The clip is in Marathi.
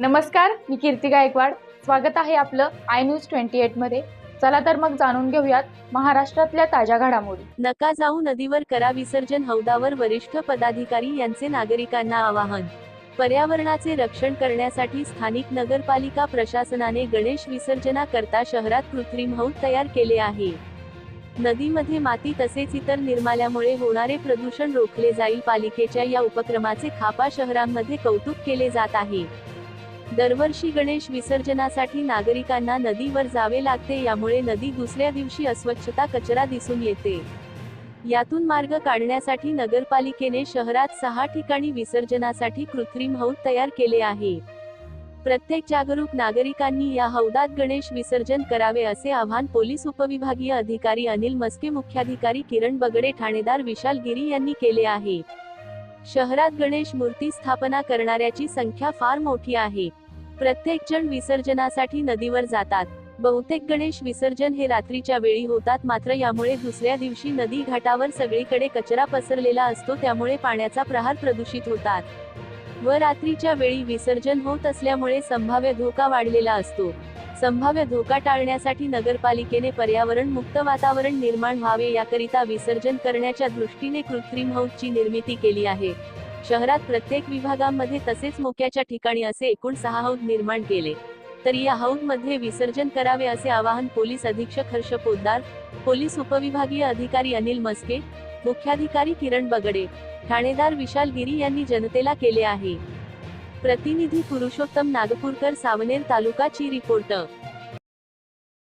नमस्कार, मी कीर्ती गायकवाड. स्वागत आहे आपलं आय न्यूज 28 मध्ये. चला तर मग जाणून घेऊयात महाराष्ट्रातल्या ताज्या घडामोडी. नका जाऊ नदीवर, करा विसर्जन. हौदावर वरिष्ठ पदाधिकारी यांचे नागरिकांना आवाहन. पर्यावरणाचे रक्षण करण्यासाठी स्थानिक नगरपालिका प्रशासनाने गणेश विसर्जनाकरता शहरात कृत्रिम हौद तयार केले आहे. नदीमध्ये माती तसेच इतर निर्माल्यामुळे होणारे प्रदूषण रोखले जाईल. पालिकेच्या या उपक्रमाचे खापा शहरांमध्ये कौतुक केले जात आहे. दरवर्षी गणेश विसर्जनासाठी नागरिकांना नदीवर जावे लागते, यामुळे नदी दुसऱ्या दिवशी अस्वच्छता, कचरा दिसून येते. यातून मार्ग काढण्यासाठी नगरपालिकेने शहरात 6 ठिकाणी विसर्जनासाठी कृत्रिम हौद तयार केले आहे. प्रत्येक जागरूक नागरिकांनी या हौदात गणेश विसर्जन करावे असे आवाहन पोलीस उपविभागीय अधिकारी अनिल मस्के, मुख्याधिकारी किरण बगडे, ठाणेदार विशाल गिरी यांनी केले आहे. शहरात गणेश मूर्ती स्थापना करणाऱ्याची संख्या फार मोठी आहे. प्रत्येक जण विसर्जनासाठी नदीवर जातात. बहुतेक गणेश विसर्जन हे रात्रीच्या वेळी होतात, मात्र यामुळे दुसऱ्या दिवशी नदी घाटावर सगळीकडे कचरा पसरलेला असतो, त्यामुळे पाण्याचा प्रवाह प्रदूषित होतात व रात्रीच्या वेळी विसर्जन होत असल्यामुळे संभाव्य धोका वाढलेला असतो. संभाव्य धोका टाळण्यासाठी नगरपालिकेने पर्यावरण मुक्त वातावरण निर्माण व्हावे, याकरिता विसर्जन करण्याच्या दृष्टीने कृत्रिम हौदची निर्मिती केली आहे. शहरात प्रत्येक विभागांमध्ये तसेच मोक्याच्या ठिकाणी असे एकूण 6 हौद निर्माण केले. तर या हौदमध्ये विसर्जन करावे असे आवाहन पोलीस अधीक्षक हर्ष पोद्दार, पोलीस उपविभागीय अधिकारी अनिल मस्के, मुख्याधिकारी किरण बगडे, ठाणेदार विशाल गिरी यांनी जनतेला केले आहे. प्रतिनिधी पुरुषोत्तम नागपूरकर, सावनेर तालुका ची रिपोर्टर.